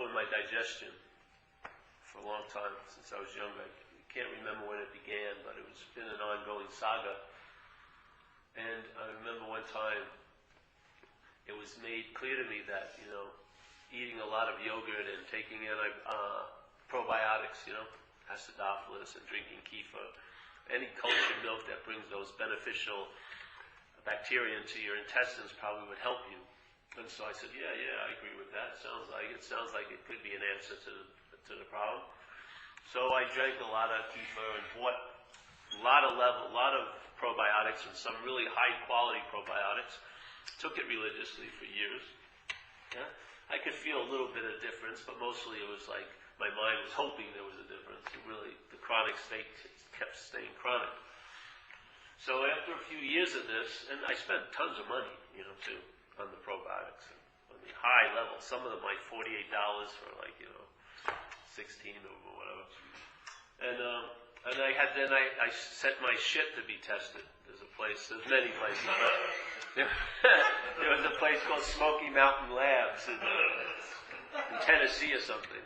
trouble with my digestion for a long time, since I was young. I can't remember when it began, but it's been an ongoing saga. And I remember one time it was made clear to me that, eating a lot of yogurt and taking probiotics, acidophilus, and drinking kefir, any cultured milk that brings those beneficial bacteria into your intestines probably would help you. And so I said, yeah, I agree with that. It sounds like it could be an answer to the problem. So I drank a lot of kefir and bought a lot of probiotics and some really high quality probiotics. Took it religiously for years. Yeah? I could feel a little bit of difference, but mostly it was like my mind was hoping there was a difference. The chronic state kept staying chronic. So after a few years of this, and I spent tons of money, too, on the probiotics. On the high level, some of them like $48 for 16 or whatever. And I sent my shit to be tested. There's many places, but there was a place called Smoky Mountain Labs in Tennessee or something.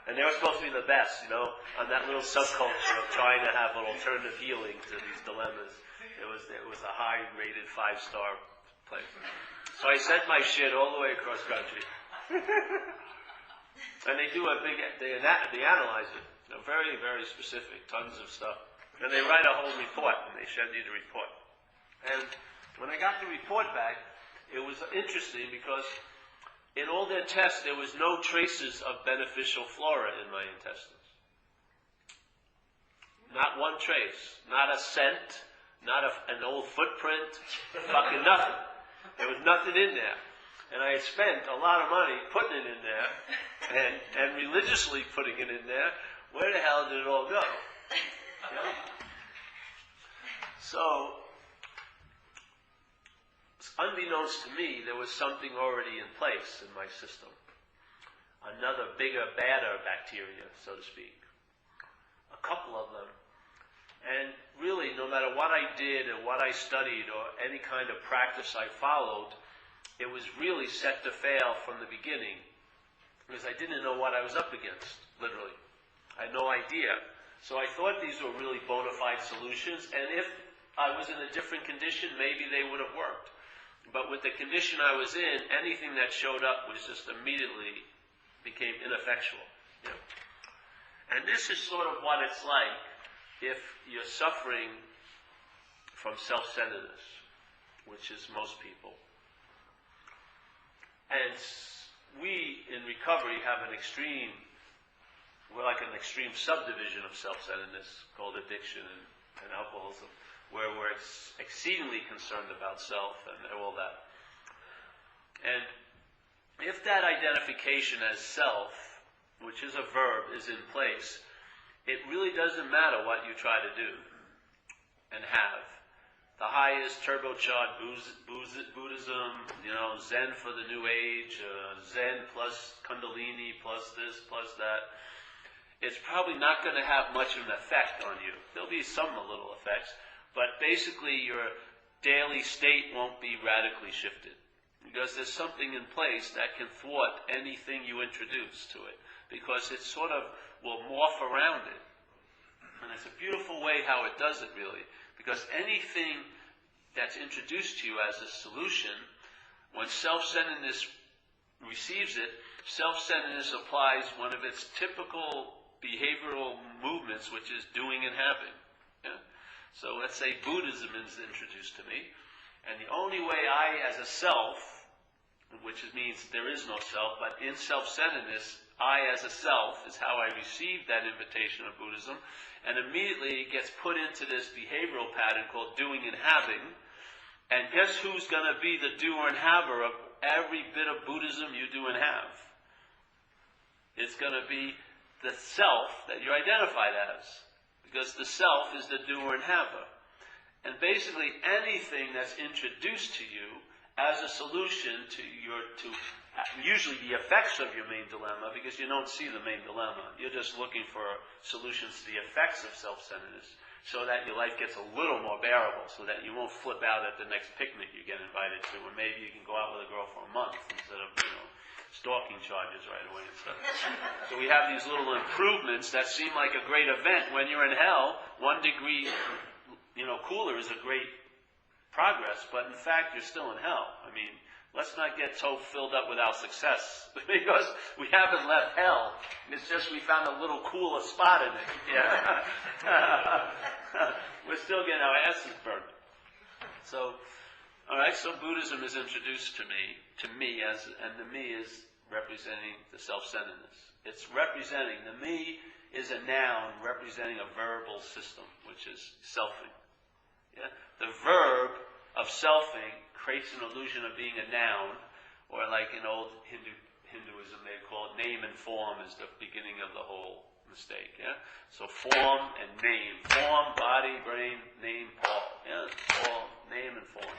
And they were supposed to be the best, on that little subculture of trying to have an alternative healing to these dilemmas. It was a high-rated 5-star place. So I sent my shit all the way across country. And they they analyze it. Very, very specific, tons of stuff. And they write a whole report, and they send you the report. And when I got the report back, it was interesting because in all their tests, there was no traces of beneficial flora in my intestines. Not one trace. Not a scent. Not an old footprint. Fucking nothing. There was nothing in there. And I had spent a lot of money putting it in there and religiously putting it in there. Where the hell did it all go? So, unbeknownst to me, there was something already in place in my system. Another bigger, badder bacteria, so to speak. A couple of them. And really, no matter what I did or what I studied or any kind of practice I followed, it was really set to fail from the beginning because I didn't know what I was up against, literally. I had no idea. So I thought these were really bona fide solutions, and if I was in a different condition, maybe they would have worked. But with the condition I was in, anything that showed up was just immediately became ineffectual. And this is sort of what it's like if you're suffering from self-centeredness, which is most people. And we, in recovery, have we're like an extreme subdivision of self-centeredness called addiction and alcoholism, where we're exceedingly concerned about self and all that. And if that identification as self, which is a verb, is in place, it really doesn't matter what you try to do and have. The highest turbocharged Buddhism, Zen for the New Age, Zen plus Kundalini plus this plus that, it's probably not going to have much of an effect on you. There'll be some little effects, but basically your daily state won't be radically shifted because there's something in place that can thwart anything you introduce to it because it sort of will morph around it. And it's a beautiful way how it does it, really, because anything that's introduced to you as a solution, when self-centeredness receives it, self-centeredness applies one of its typical behavioral movements, which is doing and having. Yeah? So let's say Buddhism is introduced to me, and the only way I, as a self, which means there is no self, but in self-centeredness, I as a self is how I received that invitation of Buddhism, and immediately it gets put into this behavioral pattern called doing and having, and guess who's going to be the doer and haver of every bit of Buddhism you do and have? It's going to be the self that you're identified as, because the self is the doer and haver. And basically anything that's introduced to you as a solution to usually the effects of your main dilemma, because you don't see the main dilemma. You're just looking for solutions to the effects of self-centeredness so that your life gets a little more bearable, so that you won't flip out at the next picnic you get invited to, or maybe you can go out with a girl for a month instead of, stalking charges right away and stuff. So we have these little improvements that seem like a great event. When you're in hell, 1 degree, cooler is a great progress, but in fact, you're still in hell. I mean, let's not get so filled up with our success, because we haven't left hell. It's just we found a little cooler spot in it. Yeah. We're still getting our asses burned. So, all right, so Buddhism is introduced to me, and the me is representing the self-centeredness. It's representing, the me is a noun representing a verbal system, which is selfing. Yeah? The verb of selfing creates an illusion of being a noun, or like in old Hinduism they call it name and form is the beginning of the whole mistake. Yeah? So form and name. Form, body, brain, name, Paul. Yeah? Paul, name and form.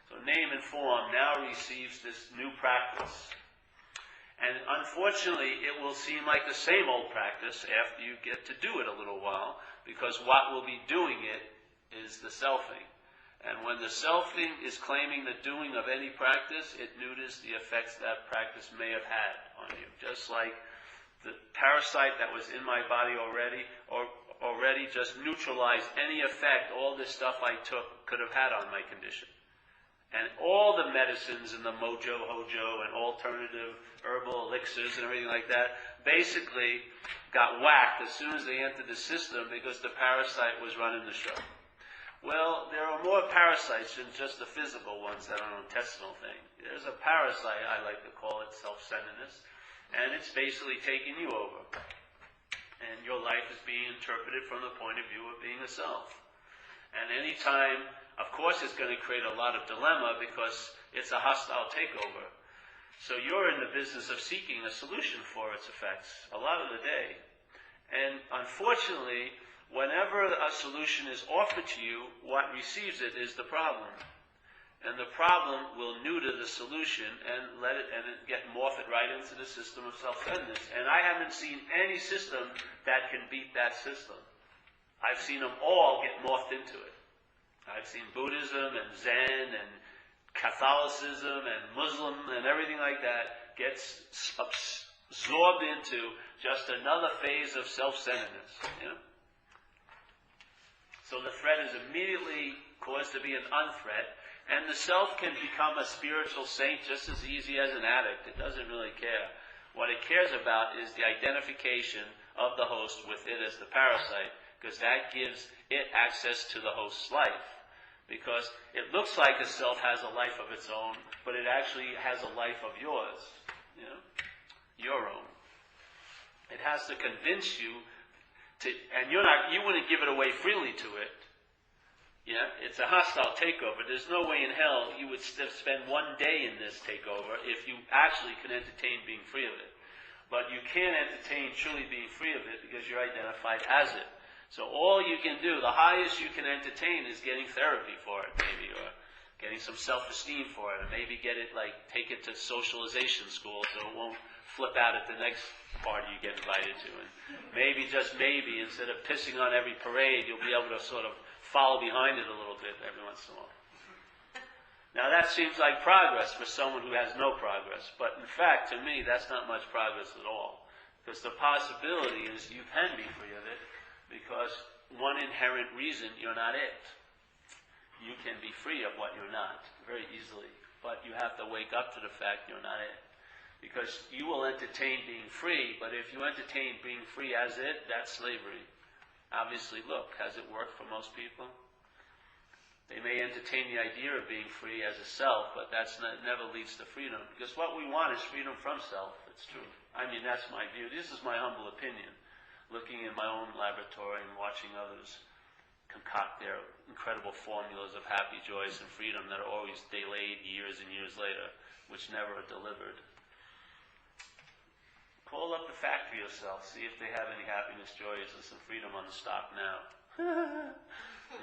So name and form now receives this new practice. And unfortunately, it will seem like the same old practice after you get to do it a little while, because what will be doing it is the selfing. And when the selfing is claiming the doing of any practice, it neuters the effects that practice may have had on you. Just like the parasite that was in my body already just neutralized any effect all this stuff I took could have had on my condition. And all the medicines and the mojo hojo and alternative herbal elixirs and everything like that basically got whacked as soon as they entered the system, because the parasite was running the show. Well, there are more parasites than just the physical ones that are an intestinal thing. There's a parasite, I like to call it self-centeredness, and it's basically taking you over. And your life is being interpreted from the point of view of being a self. And any time, of course, it's going to create a lot of dilemma, because it's a hostile takeover. So you're in the business of seeking a solution for its effects a lot of the day. And unfortunately, whenever a solution is offered to you, what receives it is the problem. And the problem will neuter the solution and let it morph it right into the system of self-centeredness. And I haven't seen any system that can beat that system. I've seen them all get morphed into it. I've seen Buddhism and Zen and Catholicism and Muslim and everything like that gets absorbed into just another phase of self-centeredness. You know? So the threat is immediately caused to be an unthreat, and the self can become a spiritual saint just as easy as an addict. It doesn't really care. What it cares about is the identification of the host with it as the parasite, because that gives it access to the host's life. Because it looks like a self has a life of its own, but it actually has a life of yours, you know, your own. It has to convince you to, and you wouldn't give it away freely to it. Yeah, it's a hostile takeover. There's no way in hell you would spend one day in this takeover if you actually can entertain being free of it. But you can't entertain truly being free of it because you're identified as it. So all you can do, the highest you can entertain, is getting therapy for it, maybe, or getting some self-esteem for it, and maybe take it to socialization school so it won't flip out at the next party you get invited to. And maybe, just maybe, instead of pissing on every parade, you'll be able to sort of follow behind it a little bit every once in a while. Now that seems like progress for someone who has no progress, but in fact, to me, that's not much progress at all. Because the possibility is you can be free of it, because one inherent reason, you're not it. You can be free of what you're not very easily, but you have to wake up to the fact you're not it. Because you will entertain being free, but if you entertain being free as it, that's slavery. Obviously, look, has it worked for most people? They may entertain the idea of being free as a self, but that never leads to freedom. Because what we want is freedom from self. It's true. I mean, that's my view. This is my humble opinion. Looking in my own laboratory and watching others concoct their incredible formulas of happy joys and freedom that are always delayed years and years later, which never are delivered. Call up the factory yourself, see if they have any happiness, joys, and some freedom on the stock now.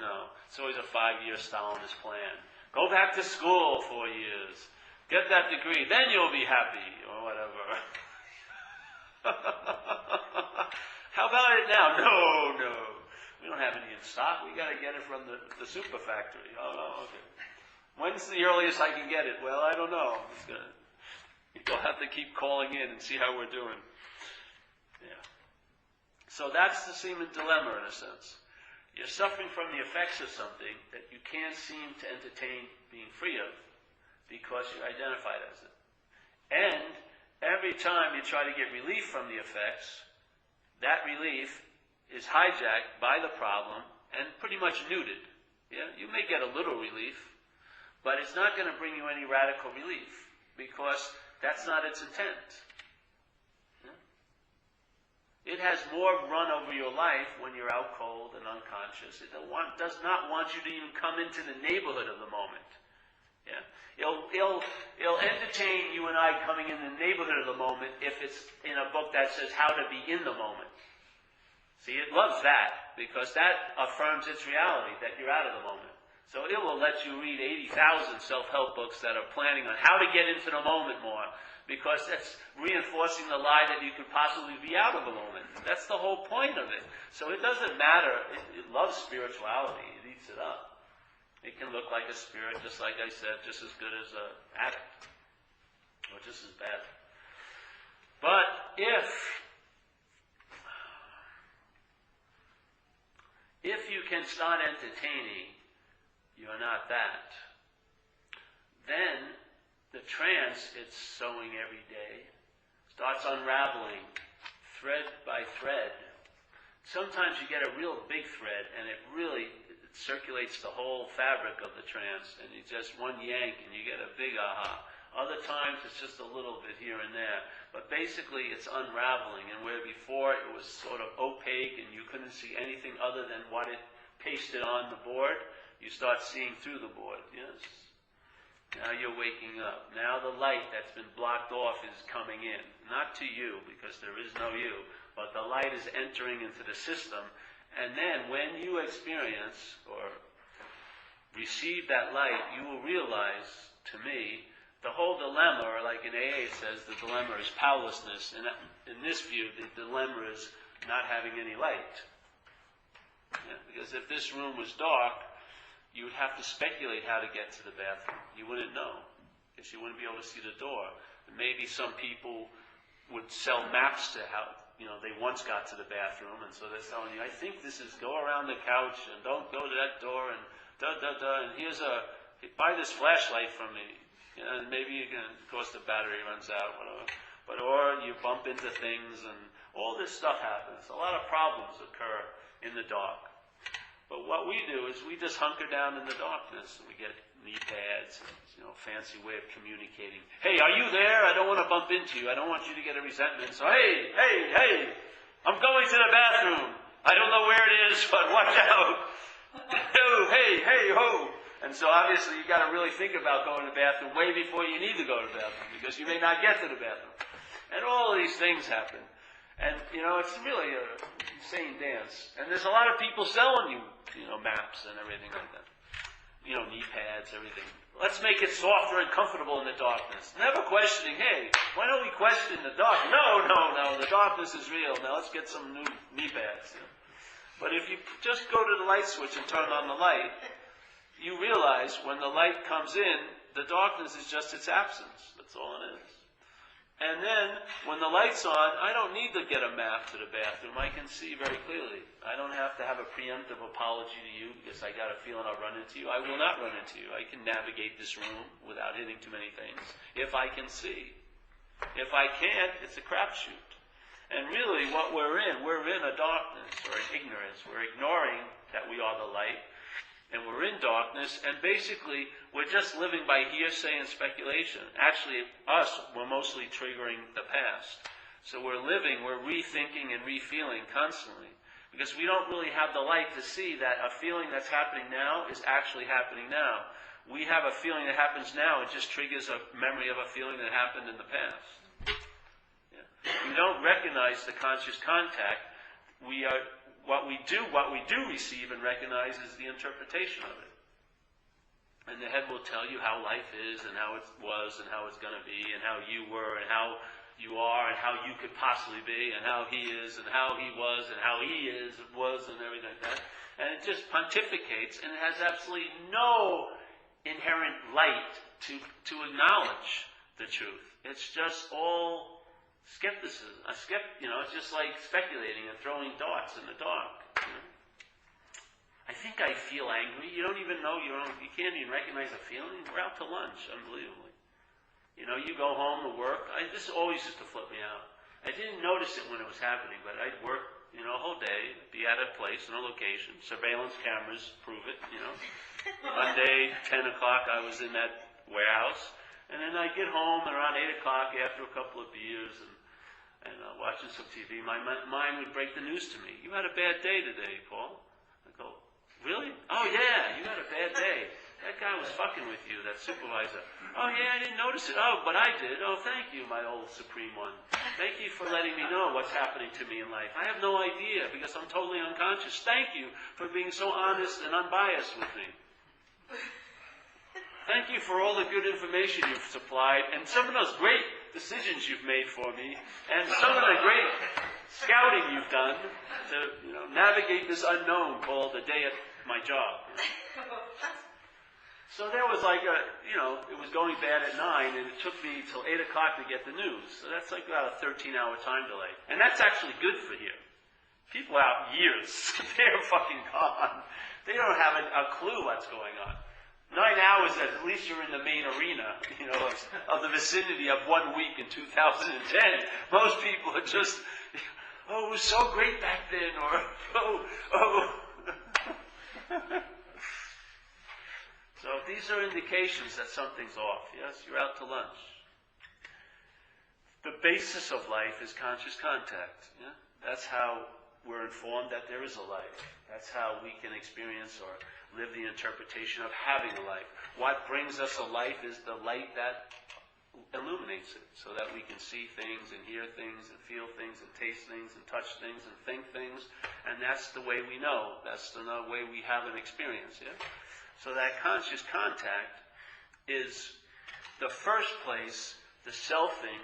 No, it's always a 5-year Stalinist plan. Go back to school 4 years, get that degree, then you'll be happy, or whatever. How about it now? No. We don't have any in stock. We got to get it from the super factory. Oh, okay. When's the earliest I can get it? Well, I don't know. You'll have to keep calling in and see how we're doing. Yeah. So that's the seeming dilemma in a sense. You're suffering from the effects of something that you can't seem to entertain being free of because you're identified as it. And every time you try to get relief from the effects, that relief is hijacked by the problem and pretty much neutered. Yeah? You may get a little relief, but it's not going to bring you any radical relief because that's not its intent. It has more run over your life when you're out cold and unconscious. It does not want you to even come into the neighborhood of the moment. Yeah? It'll entertain you and I coming in the neighborhood of the moment if it's in a book that says how to be in the moment. See, it loves that because that affirms its reality, that you're out of the moment. So it will let you read 80,000 self-help books that are planning on how to get into the moment more, because that's reinforcing the lie that you could possibly be out of the moment. That's the whole point of it. So it doesn't matter. It loves spirituality. It eats it up. It can look like a spirit, just like I said, just as good as an addict, or just as bad. But if you can start entertaining, you're not that, then the trance it's sowing every day starts unraveling thread by thread. Sometimes you get a real big thread and it circulates the whole fabric of the trance, and you just one yank and you get a big aha. Other times it's just a little bit here and there. But basically it's unraveling, and where before it was sort of opaque and you couldn't see anything other than what it pasted on the board, you start seeing through the board. Yes. Now you're waking up. Now the light that's been blocked off is coming in. Not to you, because there is no you, but the light is entering into the system. And then when you experience or receive that light, you will realize, to me, the whole dilemma, or like in AA it says, the dilemma is powerlessness. And in this view, the dilemma is not having any light. Yeah, because if this room was dark, you would have to speculate how to get to the bathroom. You wouldn't know, because you wouldn't be able to see the door. And maybe some people would sell maps to how, they once got to the bathroom, and so they're telling you, I think this is go around the couch, and don't go to that door, and and buy this flashlight from me. And maybe you can, of course the battery runs out, whatever. Or you bump into things, and all this stuff happens. A lot of problems occur in the dark. But what we do is we just hunker down in the darkness, and we get knee pads, and, fancy way of communicating. Hey, are you there? I don't want to bump into you. I don't want you to get a resentment. So, hey, I'm going to the bathroom. I don't know where it is, but watch out. Hey, ho. And so obviously you've got to really think about going to the bathroom way before you need to go to the bathroom, because you may not get to the bathroom. And all of these things happen. And, it's really an insane dance. And there's a lot of people selling you, maps and everything like that. Knee pads, everything. Let's make it softer and comfortable in the darkness. Never questioning, hey, why don't we question the dark? No, the darkness is real. Now let's get some new knee pads. But if you just go to the light switch and turn on the light, you realize when the light comes in, the darkness is just its absence. That's all it is. And then, when the light's on, I don't need to get a map to the bathroom. I can see very clearly. I don't have to have a preemptive apology to you because I got a feeling I'll run into you. I will not run into you. I can navigate this room without hitting too many things if I can see. If I can't, it's a crapshoot. And really, what we're in a darkness or an ignorance. We're ignoring that we are the light. And we're in darkness, and basically, we're just living by hearsay and speculation. Actually, we're mostly triggering the past. So we're rethinking and refeeling constantly. Because we don't really have the light to see that a feeling that's happening now is actually happening now. We have a feeling that happens now, it just triggers a memory of a feeling that happened in the past. Yeah. We don't recognize the conscious contact. What we do receive and recognize is the interpretation of it. And the head will tell you how life is and how it was and how it's going to be and how you were and how you are and how you could possibly be and how he is and how he was and how he was and everything like that. And it just pontificates, and it has absolutely no inherent light to acknowledge the truth. It's just all skepticism. It's just like speculating and throwing darts in the dark. I think I feel angry. You don't even know, you can't even recognize a feeling. We're out to lunch, unbelievably. You go home to work. This always used to flip me out. I didn't notice it when it was happening, but I'd work, a whole day, be at a place, in a location. Surveillance cameras prove it, One day, 10 o'clock, I was in that warehouse. And then I'd get home, and around 8 o'clock, after a couple of beers and watching some TV, my mind would break the news to me. You had a bad day today, Paul. I go, really? Oh, yeah, you had a bad day. That guy was fucking with you, that supervisor. Oh, yeah, I didn't notice it. Oh, but I did. Oh, thank you, my old supreme one. Thank you for letting me know what's happening to me in life. I have no idea because I'm totally unconscious. Thank you for being so honest and unbiased with me. Thank you for all the good information you've supplied and some of those great decisions you've made for me and some of the great scouting you've done to navigate this unknown called the day at my job. So there was like it was going bad at 9, and it took me till 8 o'clock to get the news. So that's like about a 13-hour time delay. And that's actually good for here. People out years, they're fucking gone. They don't have a clue what's going on. 9 hours, at least you're in the main arena, of the vicinity of 1 week in 2010. Most people are just, it was so great back then, or, So these are indications that something's off. Yes, you're out to lunch. The basis of life is conscious contact. Yeah? That's how we're informed that there is a life. That's how we can experience or live the interpretation of having a life. What brings us a life is the light that illuminates it, so that we can see things and hear things and feel things and taste things and touch things and think things. And that's the way we know. That's the way we have an experience. Yeah? So that conscious contact is the first place, the selfing,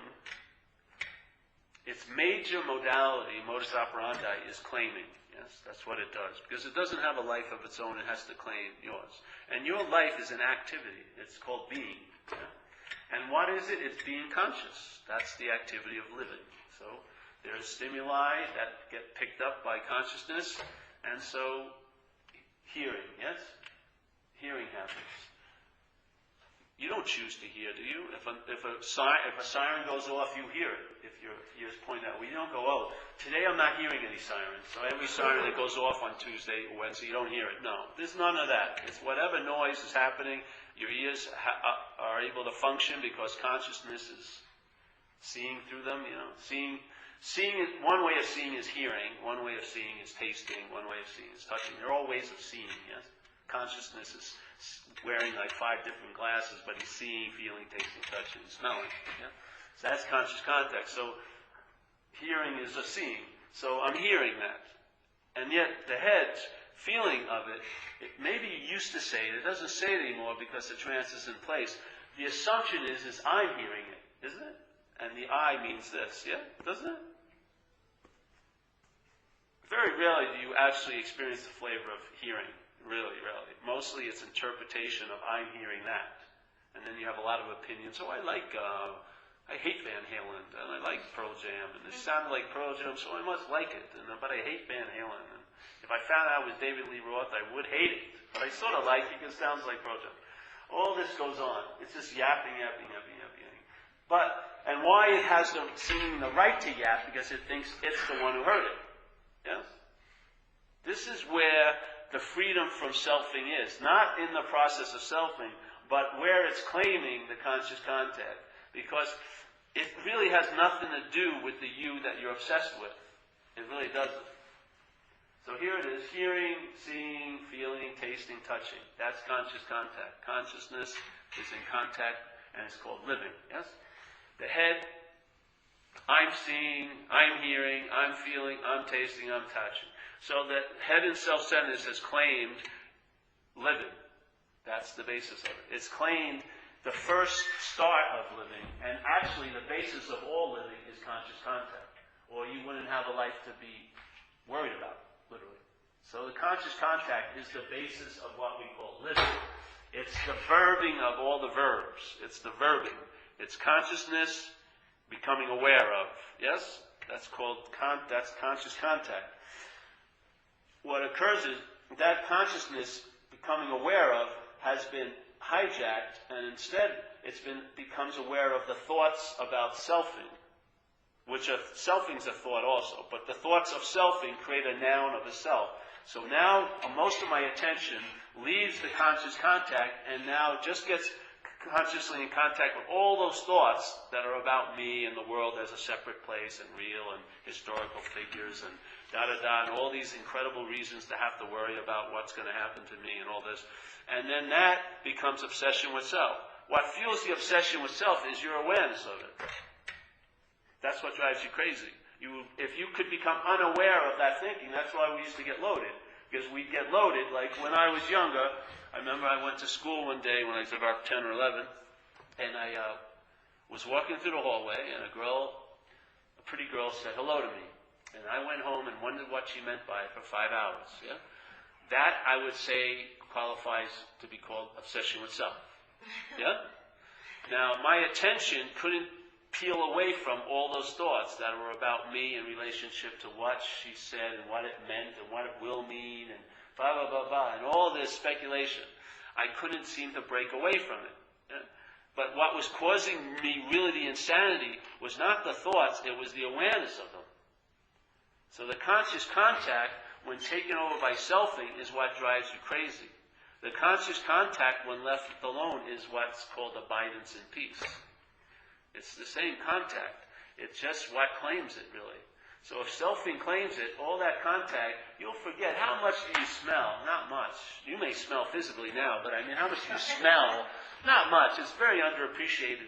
its major modality, modus operandi, is claiming. Yes, that's what it does. Because it doesn't have a life of its own, it has to claim yours. And your life is an activity. It's called being. Yeah? And what is it? It's being conscious. That's the activity of living. So there's stimuli that get picked up by consciousness, and so hearing, yes? Hearing happens. You don't choose to hear, do you? If a siren goes off, you hear it. If your ears point out, you don't go, oh, today I'm not hearing any sirens. So every siren that goes off on Tuesday or Wednesday, you don't hear it. No, there's none of that. It's whatever noise is happening, your ears are able to function because consciousness is seeing through them. Seeing is one way of seeing is hearing. One way of seeing is tasting. One way of seeing is touching. They're all ways of seeing. Yes. Consciousness is wearing like 5 different glasses, but he's seeing, feeling, tasting, touching, smelling. Yeah? So that's conscious contact. So hearing is a seeing. So I'm hearing that. And yet the head's feeling of it, maybe you used to say it doesn't say it anymore because the trance is in place. The assumption is I'm hearing it, isn't it? And the I means this, yeah? Doesn't it? Very rarely do you actually experience the flavor of hearing. Really, really. Mostly it's interpretation of I'm hearing that. And then you have a lot of opinions. Oh, I hate Van Halen, and I like Pearl Jam, and it sounded like Pearl Jam, so I must like it. But I hate Van Halen. And if I found out it was David Lee Roth, I would hate it. But I sort of like it because it sounds like Pearl Jam. All this goes on. It's just yapping. And why it has seeming the right to yap? Because it thinks it's the one who heard it. Yes? This is where the freedom from selfing is. Not in the process of selfing, but where it's claiming the conscious contact. Because it really has nothing to do with the you that you're obsessed with. It really doesn't. So here it is, hearing, seeing, feeling, tasting, touching. That's conscious contact. Consciousness is in contact, and it's called living. Yes? The head, I'm seeing, I'm hearing, I'm feeling, I'm tasting, I'm touching. So the head in self-centeredness has claimed living. That's the basis of it. It's claimed the first start of living, and actually the basis of all living is conscious contact. Or you wouldn't have a life to be worried about, literally. So the conscious contact is the basis of what we call living. It's the verbing of all the verbs. It's the verbing. It's consciousness becoming aware of. Yes? That's that's conscious contact. What occurs is that consciousness becoming aware of has been hijacked, and instead becomes aware of the thoughts about selfing, which selfing's a thought also, but the thoughts of selfing create a noun of a self. So now most of my attention leaves the conscious contact and now just gets consciously in contact with all those thoughts that are about me and the world as a separate place and real and historical figures and da-da-da, and all these incredible reasons to have to worry about what's going to happen to me and all this. And then that becomes obsession with self. What fuels the obsession with self is your awareness of it. That's what drives you crazy. If you could become unaware of that thinking, that's why we used to get loaded. Because we'd get loaded, like when I was younger, I remember I went to school one day when I was about 10 or 11, and I was walking through the hallway, and a pretty girl said hello to me. And I went home and wondered what she meant by it for 5 hours. Yeah? That, I would say, qualifies to be called obsession with self. Yeah? Now, my attention couldn't peel away from all those thoughts that were about me in relationship to what she said and what it meant and what it will mean and blah, blah, blah, blah, and all this speculation. I couldn't seem to break away from it. Yeah? But what was causing me really the insanity was not the thoughts, it was the awareness of them. So the conscious contact, when taken over by selfing, is what drives you crazy. The conscious contact, when left alone, is what's called abidance and peace. It's the same contact. It's just what claims it, really. So if selfing claims it, all that contact, you'll forget. How much do you smell? Not much. You may smell physically now, but I mean, how much do you smell? Not much. It's very underappreciated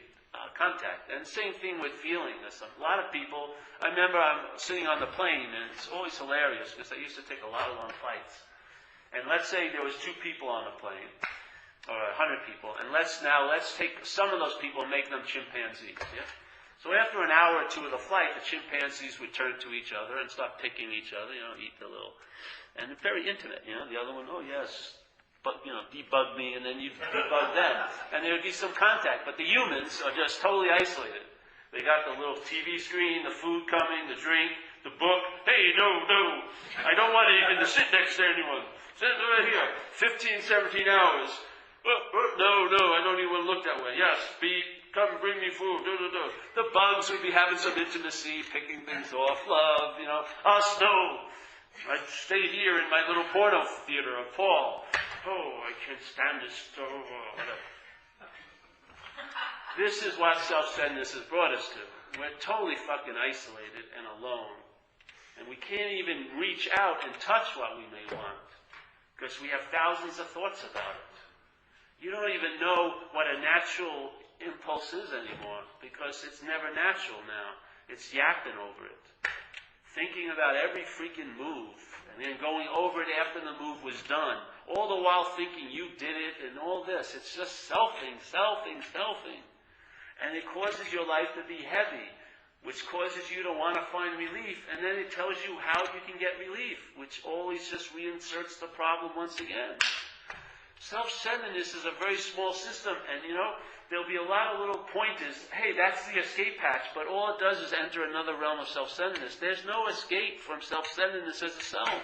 contact. And same thing with feeling. A lot of people, I remember I'm sitting on the plane, and it's always hilarious, because I used to take a lot of long flights. And let's say there was 2 people on the plane, or 100 people, and let's take some of those people and make them chimpanzees. Yeah? So after an hour or 2 of the flight, the chimpanzees would turn to each other and start picking each other, eat a little. And it's very intimate, The other one, oh yes, but, debug me, and then you debug them. And there would be some contact, but the humans are just totally isolated. They got the little TV screen, the food coming, the drink, the book. Hey, no, I don't want even to sit next to anyone. Sit right here. 15, 17 hours. No, I don't even want to look that way. Yes, come bring me food. The bugs would be having some intimacy, picking things off. Love, Us, no. I'd stay here in my little porno theater of Paul. Oh, I can't stand this. Whatever. This is what self-centeredness has brought us to. We're totally fucking isolated and alone. And we can't even reach out and touch what we may want. Because we have thousands of thoughts about it. You don't even know what a natural impulse is anymore, because it's never natural now. It's yapping over it. Thinking about every freaking move, and then going over it after the move was done. All the while thinking you did it and all this. It's just selfing. And it causes your life to be heavy, which causes you to want to find relief, and then it tells you how you can get relief, which always just reinserts the problem once again. Self-centeredness is a very small system, and there'll be a lot of little pointers. Hey, that's the escape hatch, but all it does is enter another realm of self-centeredness. There's no escape from self-centeredness as a self.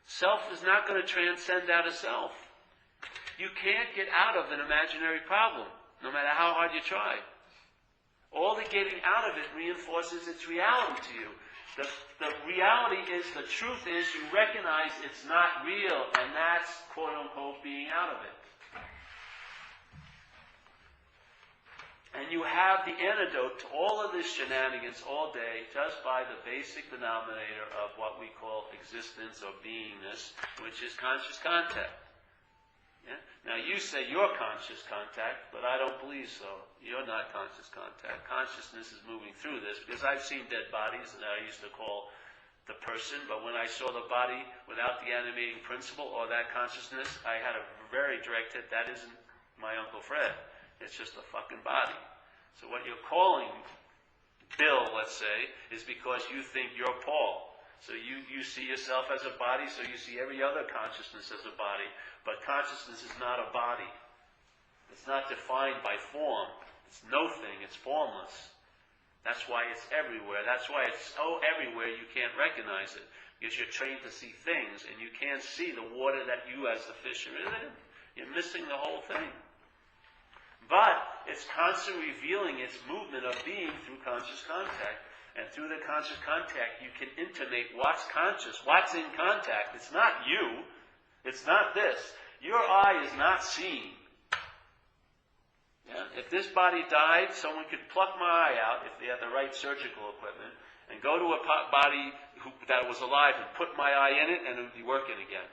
Self is not going to transcend out of self. You can't get out of an imaginary problem, no matter how hard you try. All the getting out of it reinforces its reality to you. The reality is, the truth is, you recognize it's not real, and that's, quote-unquote, being out of it. And you have the antidote to all of this shenanigans all day just by the basic denominator of what we call existence or beingness, which is conscious contact. Yeah? Now, you say you're conscious contact, but I don't believe so. You're not conscious contact. Consciousness is moving through this, because I've seen dead bodies that I used to call the person, but when I saw the body without the animating principle or that consciousness, I had a very direct hit. That isn't my Uncle Fred. It's just a fucking body. So what you're calling Bill, let's say, is because you think you're Paul. So you see yourself as a body, so you see every other consciousness as a body. But consciousness is not a body. It's not defined by form. It's no thing. It's formless. That's why it's everywhere. That's why it's so everywhere you can't recognize it. Because you're trained to see things, and you can't see the water that you as the fish are in. You're missing the whole thing. But it's constantly revealing its movement of being through conscious contact. And through the conscious contact, you can intimate what's conscious, what's in contact. It's not you. It's not this. Your eye is not seeing. Yeah? If this body died, someone could pluck my eye out if they had the right surgical equipment and go to a body that was alive and put my eye in it, and it would be working again.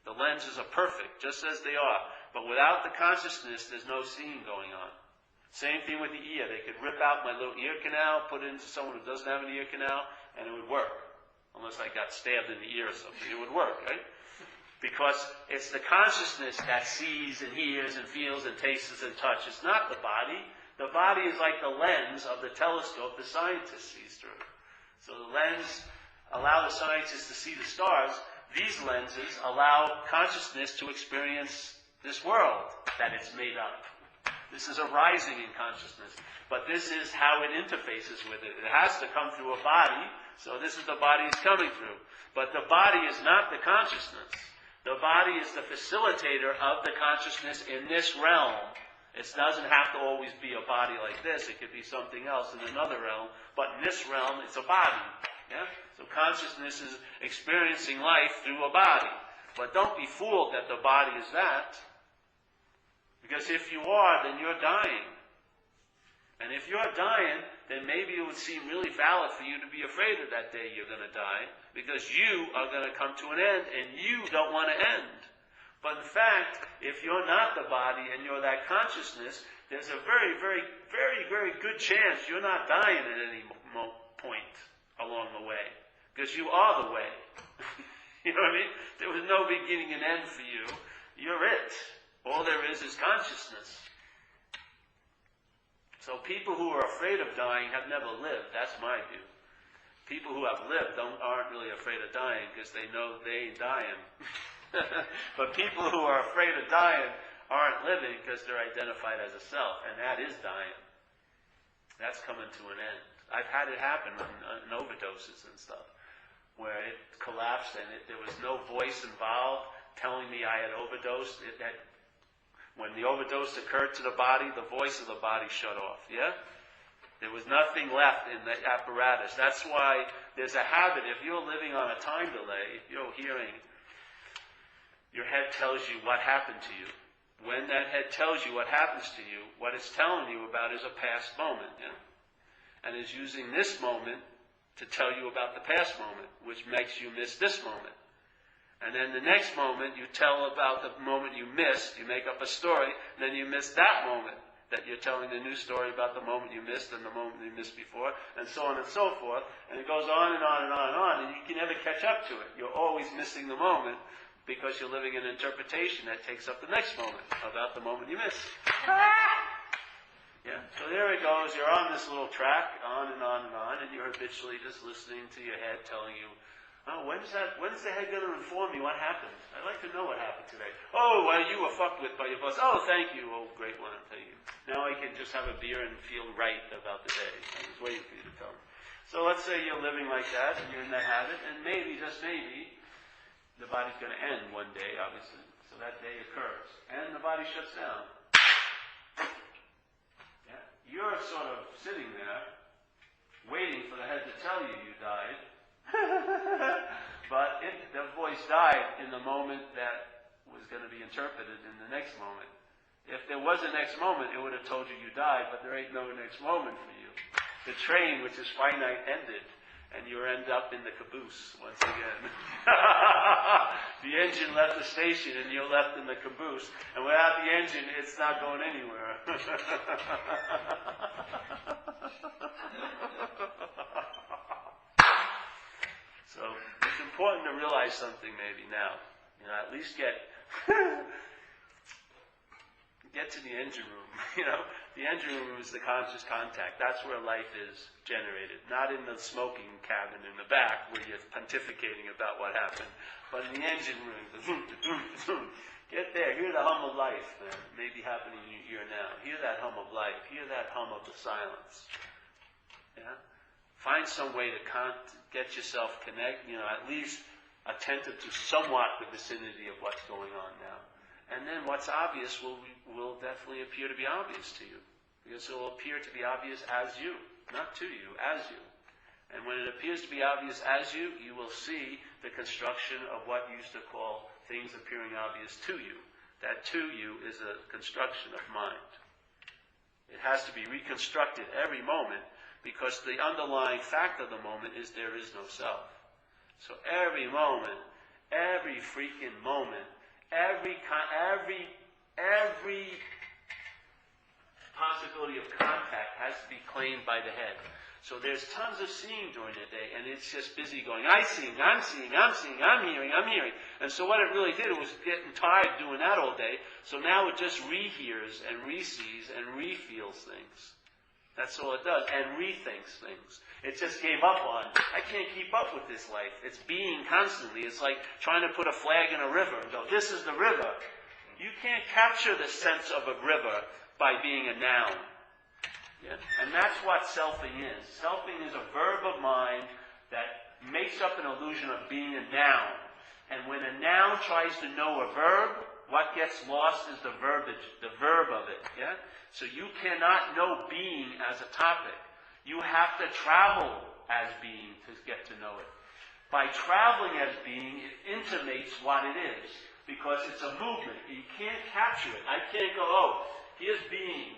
The lenses are perfect, just as they are. But without the consciousness, there's no seeing going on. Same thing with the ear. They could rip out my little ear canal, put it into someone who doesn't have an ear canal, and it would work. Unless I got stabbed in the ear or something, it would work, right? Because it's the consciousness that sees and hears and feels and tastes and touches. It's not the body. The body is like the lens of the telescope the scientist sees through. So the lens allow the scientists to see the stars. These lenses allow consciousness to experience this world that it's made up. This is a rising in consciousness. But this is how it interfaces with it. It has to come through a body, so this is the body it's coming through. But the body is not the consciousness. The body is the facilitator of the consciousness in this realm. It doesn't have to always be a body like this. It could be something else in another realm. But in this realm, it's a body. Yeah? So consciousness is experiencing life through a body. But don't be fooled that the body is that. Because if you are, then you're dying. And if you're dying, then maybe it would seem really valid for you to be afraid of that day you're going to die, because you are going to come to an end, and you don't want to end. But in fact, if you're not the body and you're that consciousness, there's a very, very, very, very good chance you're not dying at any point along the way, because you are the way. You know what I mean? There was no beginning and end for you. You're it. All there is consciousness. So people who are afraid of dying have never lived. That's my view. People who have lived aren't really afraid of dying because they know they ain't dying. But people who are afraid of dying aren't living because they're identified as a self, and that is dying. That's coming to an end. I've had it happen in overdoses and stuff, where it collapsed and there was no voice involved telling me I had overdosed. When the overdose occurred to the body, the voice of the body shut off, yeah? There was nothing left in the apparatus. That's why there's a habit. If you're living on a time delay, if you're hearing, your head tells you what happened to you. When that head tells you what happens to you, what it's telling you about is a past moment, yeah? And is using this moment to tell you about the past moment, which makes you miss this moment. And then the next moment, you tell about the moment you missed. You make up a story, and then you miss that moment that you're telling the new story about the moment you missed and the moment you missed before, and so on and so forth. And it goes on and on and on and on, and you can never catch up to it. You're always missing the moment because you're living in an interpretation that takes up the next moment about the moment you missed. Yeah, so there it goes. You're on this little track, on and on and on, and you're habitually just listening to your head telling you, oh, when's the head going to inform me what happened? I'd like to know what happened today. Oh, well, you were fucked with by your boss. Oh, thank you. Oh, great one, thank you. Now I can just have a beer and feel right about the day. I was waiting for you to tell me. So let's say you're living like that, and you're in that habit, and maybe, just maybe, the body's going to end one day, obviously. So that day occurs. And the body shuts down. Yeah. You're sort of sitting there, waiting for the head to tell you you died. But the voice died in the moment that was going to be interpreted in the next moment. If there was a next moment, it would have told you you died, but there ain't no next moment for you. The train, which is finite, ended, and you end up in the caboose once again. The engine left the station, and you're left in the caboose. And without the engine, it's not going anywhere. So it's important to realize something maybe now. At least get get to the engine room. You know, the engine room is the conscious contact. That's where life is generated. Not in the smoking cabin in the back where you're pontificating about what happened, but in the engine room. Get there. Hear the hum of life, man. Maybe happening in your ear now. Hear that hum of life. Hear that hum of the silence. Yeah. Find some way to get yourself at least attentive to somewhat the vicinity of what's going on now. And then what's obvious will definitely appear to be obvious to you. Because it will appear to be obvious as you, not to you, as you. And when it appears to be obvious as you, you will see the construction of what you used to call things appearing obvious to you. That to you is a construction of mind. It has to be reconstructed every moment because the underlying fact of the moment is there is no self. So every moment, every freaking moment, every possibility of contact has to be claimed by the head. So there's tons of seeing during the day, and it's just busy going, I'm seeing, I'm hearing. And so what it really did, it was getting tired doing that all day, so now it just rehears and re-sees and re-feels things. That's all it does, and rethinks things. It just gave up on, I can't keep up with this life. It's being constantly. It's like trying to put a flag in a river and go, this is the river. You can't capture the sense of a river by being a noun. Yeah? And that's what selfing is. Selfing is a verb of mind that makes up an illusion of being a noun. And when a noun tries to know a verb, what gets lost is the verbiage, the verb of it. Yeah? So you cannot know being as a topic. You have to travel as being to get to know it. By traveling as being, it intimates what it is. Because it's a movement. You can't capture it. I can't go, oh, here's being.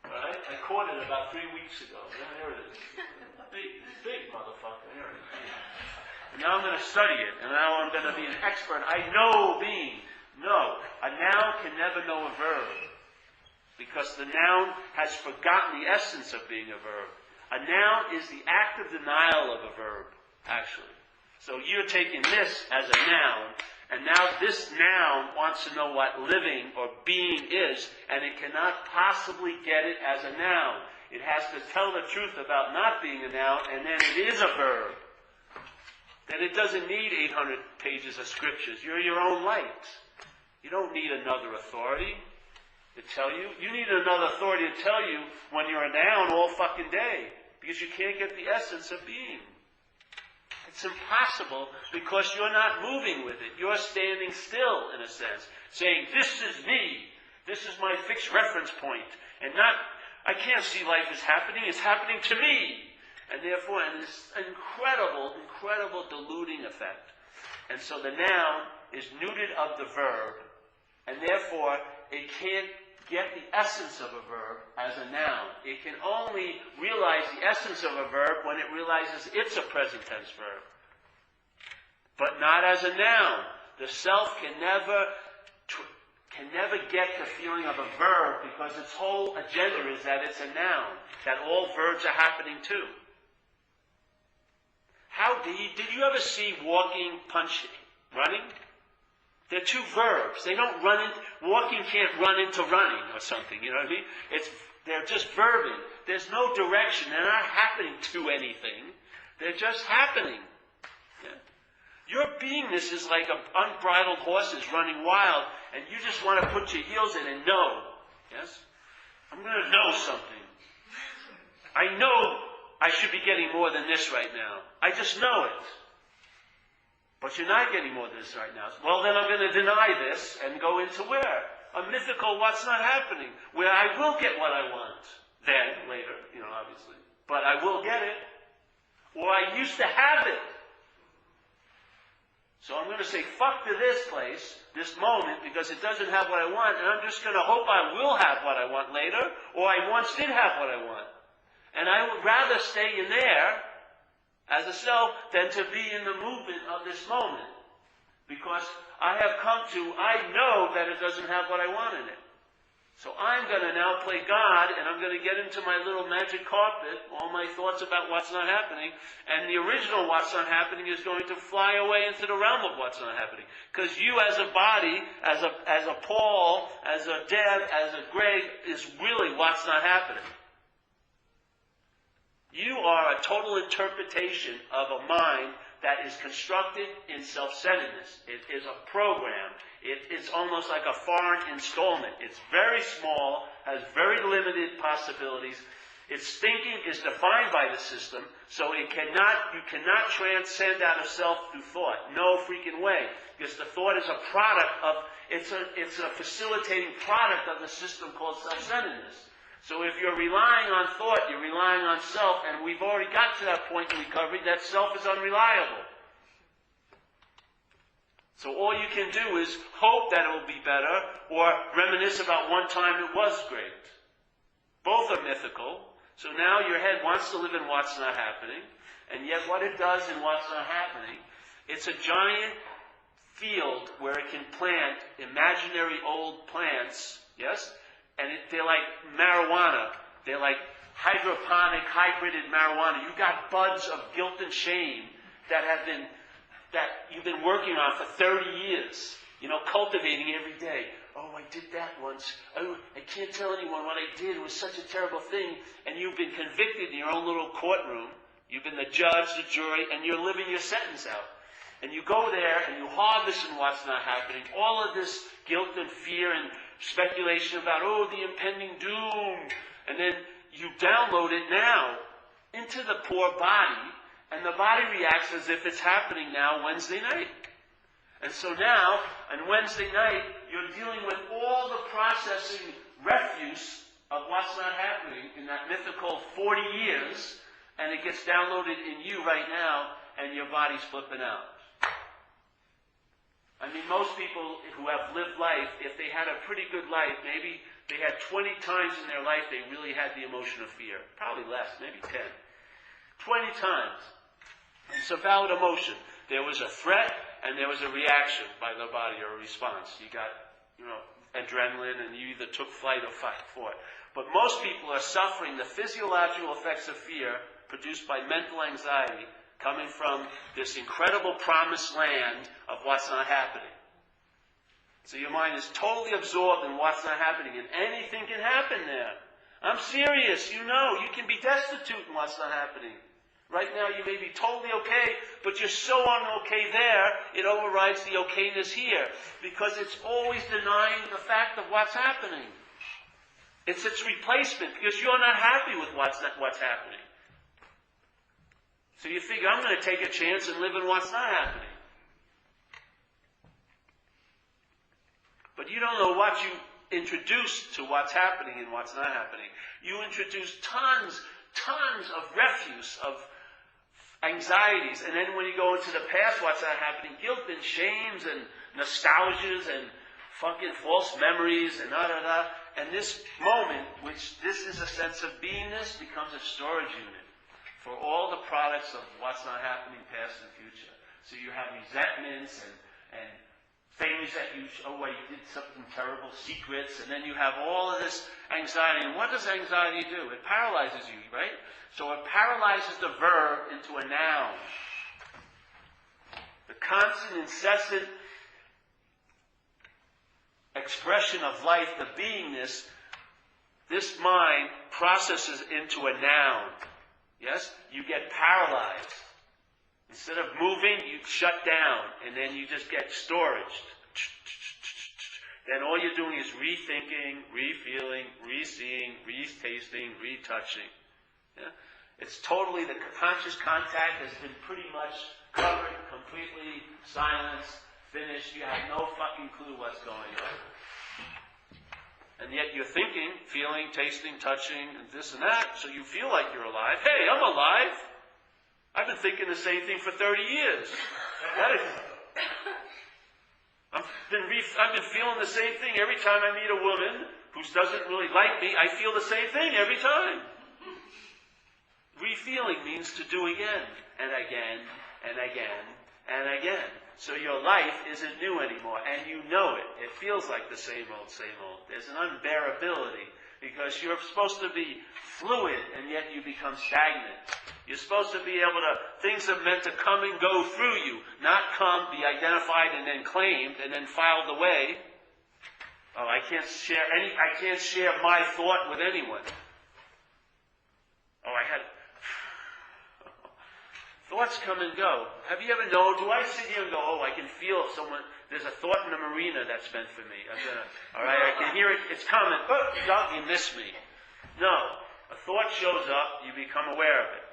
Right? I caught it about 3 weeks ago. Yeah, there it is. Big motherfucker. There it is. And now I'm going to study it. And now I'm going to be an expert. I know being. No. A noun can never know a verb. Because the noun has forgotten the essence of being a verb. A noun is the active denial of a verb, actually. So you're taking this as a noun, and now this noun wants to know what living or being is, and it cannot possibly get it as a noun. It has to tell the truth about not being a noun, and then it is a verb. Then it doesn't need 800 pages of scriptures. You're your own light. You don't need another authority to tell you. You need another authority to tell you when you're a noun all fucking day, because you can't get the essence of being. It's impossible because you're not moving with it. You're standing still, in a sense, saying, this is me. This is my fixed reference point. And I can't see life as happening. It's happening to me. And therefore, and this incredible diluting effect. And so the noun is neutered of the verb, and therefore it can't get the essence of a verb as a noun. It can only realize the essence of a verb when it realizes it's a present tense verb. But not as a noun. The self can never get the feeling of a verb because its whole agenda is that it's a noun, that all verbs are happening too. Did you ever see walking, punching, running? They're two verbs. They don't run in, walking can't run into running or something, you know what I mean? They're just verbing. There's no direction. They're not happening to anything. They're just happening. Yeah. Your beingness is like unbridled horses running wild, and you just want to put your heels in and know. Yes? I'm going to know something. I know I should be getting more than this right now. I just know it. But you're not getting more than this right now. Well, then I'm going to deny this and go into where? A mythical what's not happening, where I will get what I want. Then, later, obviously. But I will get it. Or I used to have it. So I'm going to say fuck to this place, this moment, because it doesn't have what I want, and I'm just going to hope I will have what I want later, or I once did have what I want. And I would rather stay in there as a self than to be in the movement of this moment. Because I know that it doesn't have what I want in it. So I'm going to now play God, and I'm going to get into my little magic carpet, all my thoughts about what's not happening, and the original what's not happening is going to fly away into the realm of what's not happening. Because you as a body, as a Paul, as a Deb, as a Greg, is really what's not happening. You are a total interpretation of a mind that is constructed in self-centeredness. It is a program. It's almost like a foreign installment. It's very small, has very limited possibilities. Its thinking is defined by the system, so you cannot transcend out of self through thought. No freaking way. Because the thought is a product of, it's a facilitating product of the system called self-centeredness. So if you're relying on thought, you're relying on self, and we've already got to that point in recovery that self is unreliable. So all you can do is hope that it will be better, or reminisce about one time it was great. Both are mythical. So now your head wants to live in what's not happening, and yet what it does in what's not happening, it's a giant field where it can plant imaginary old plants, yes? And they're like marijuana. They're like hydroponic, hybrided marijuana. You've got buds of guilt and shame that you've been working on for 30 years. Cultivating every day. Oh, I did that once. Oh, I can't tell anyone what I did. It was such a terrible thing. And you've been convicted in your own little courtroom. You've been the judge, the jury, and you're living your sentence out. And you go there and you harvest in what's not happening. All of this guilt and fear and speculation about, the impending doom. And then you download it now into the poor body, and the body reacts as if it's happening now Wednesday night. And so now, on Wednesday night, you're dealing with all the processing refuse of what's not happening in that mythical 40 years, and it gets downloaded in you right now, and your body's flipping out. I mean, most people who have lived life, if they had a pretty good life, maybe they had 20 times in their life they really had the emotion of fear. Probably less, maybe 10. 20 times. It's a valid emotion. There was a threat, and there was a reaction by the body, or a response. You got, adrenaline, and you either took flight or fought. But most people are suffering the physiological effects of fear produced by mental anxiety, coming from this incredible promised land of what's not happening. So your mind is totally absorbed in what's not happening, and anything can happen there. I'm serious, you can be destitute in what's not happening. Right now you may be totally okay, but you're so un-okay there, it overrides the okayness here, because it's always denying the fact of what's happening. It's its replacement, because you're not happy with what's happening. So you figure, I'm going to take a chance and live in what's not happening. But you don't know what you introduce to what's happening and what's not happening. You introduce tons of refuse, of anxieties, and then when you go into the past, what's not happening? Guilt and shames and nostalgias and fucking false memories and da-da-da. And this moment, which this is a sense of beingness, becomes a storage unit for all the products of what's not happening, past and future. So you have resentments and things that you did something terrible, secrets, and then you have all of this anxiety. And what does anxiety do? It paralyzes you, right? So it paralyzes the verb into a noun. The constant, incessant expression of life, the beingness, this mind processes into a noun. Yes? You get paralyzed. Instead of moving, you shut down, and then you just get storage. Then all you're doing is rethinking, re-feeling, re-seeing, re-tasting, retouching. Yeah? It's totally, the conscious contact has been pretty much covered, completely silenced, finished. You have no fucking clue what's going on. And yet you're thinking, feeling, tasting, touching, and this and that, so you feel like you're alive. Hey, I'm alive! I've been thinking the same thing for 30 years. I've been feeling the same thing every time I meet a woman who doesn't really like me. I feel the same thing every time. Re-feeling means to do again, and again, and again, and again. So your life isn't new anymore, and you know it. It feels like the same old, same old. There's an unbearability, because you're supposed to be fluid, and yet you become stagnant. You're supposed to be able to, things are meant to come and go through you, not come, be identified, and then claimed, and then filed away. Oh, I can't share my thought with anyone. Oh, thoughts come and go. Have you ever known, do I sit here and go, oh, I can feel someone, there's a thought in the marina that's meant for me. I can hear it, it's coming. Oh, you miss me. No. A thought shows up, you become aware of it.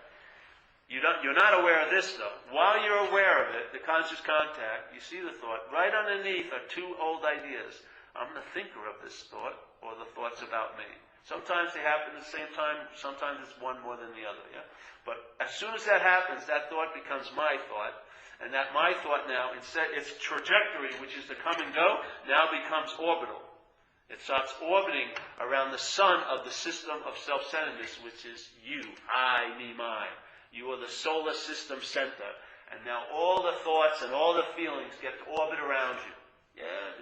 You're not aware of this, though. While you're aware of it, the conscious contact, you see the thought. Right underneath are two old ideas. I'm the thinker of this thought, or the thought's about me. Sometimes they happen at the same time. Sometimes it's one more than the other. Yeah. But as soon as that happens, that thought becomes my thought, and that my thought now, instead, its trajectory, which is to come and go, now becomes orbital. It starts orbiting around the sun of the system of self-centeredness, which is you, I, me, mine. You are the solar system center, and now all the thoughts and all the feelings get to orbit around you. Yeah.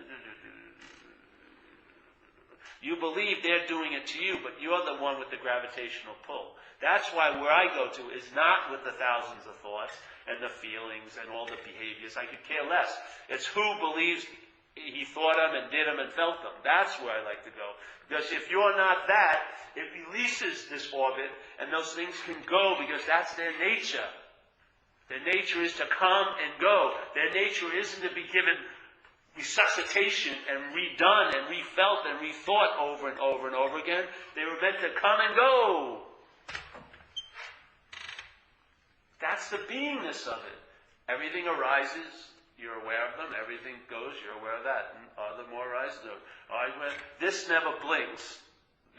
You believe they're doing it to you, but you're the one with the gravitational pull. That's why where I go to is not with the thousands of thoughts and the feelings and all the behaviors. I could care less. It's who believes he thought them and did them and felt them. That's where I like to go. Because if you're not that, it releases this orbit, and those things can go because that's their nature. Their nature is to come and go. Their nature isn't to be given resuscitation and redone and refelt and rethought over and over and over again. They were meant to come and go. That's the beingness of it. Everything arises, you're aware of them. Everything goes, you're aware of that. And other more arises. This never blinks,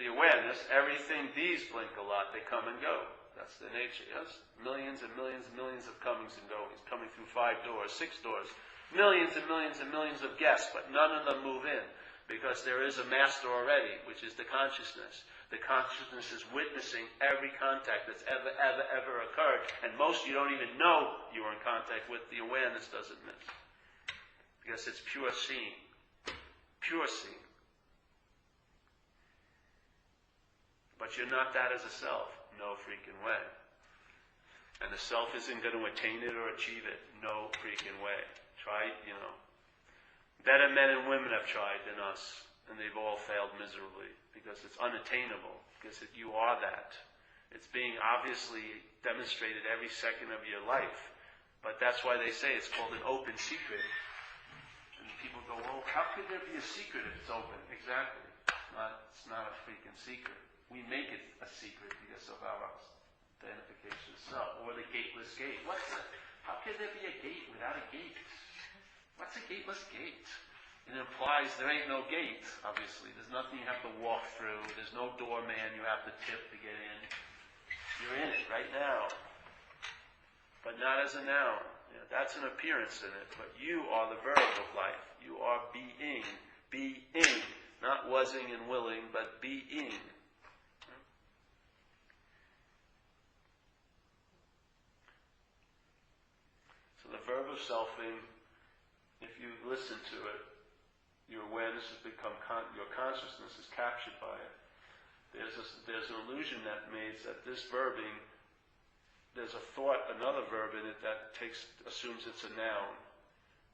the awareness. Everything, these blink a lot. They come and go. That's their nature, yes? Millions and millions and millions of comings and goings. Coming through 5 doors, 6 doors. Millions and millions and millions of guests, but none of them move in, because there is a master already, which is the consciousness. The consciousness is witnessing every contact that's ever occurred, and most you don't even know you are in contact with. The awareness doesn't miss, because it's pure seeing. Pure seeing. But you're not that as a self. No freaking way. And the self isn't going to attain it or achieve it. No freaking way. Tried, better men and women have tried than us, and they've all failed miserably, because it's unattainable, because you are that. It's being obviously demonstrated every second of your life, but that's why they say it's called an open secret. And people go, well, how could there be a secret if it's open? Exactly. It's not a freaking secret. We make it a secret because of our identification self, or the gateless gate. How could there be a gate without a gate? What's a gateless gate? It implies there ain't no gate, obviously. There's nothing you have to walk through. There's no doorman you have to tip to get in. You're in it right now. But not as a noun. That's an appearance in it. But you are the verb of life. You are being. Being. Not wasing and willing, but being. So the verb of selfing, if you listen to it, your awareness has become, your consciousness is captured by it. There's an illusion that makes that this verbing, there's a thought, another verb in it that assumes it's a noun.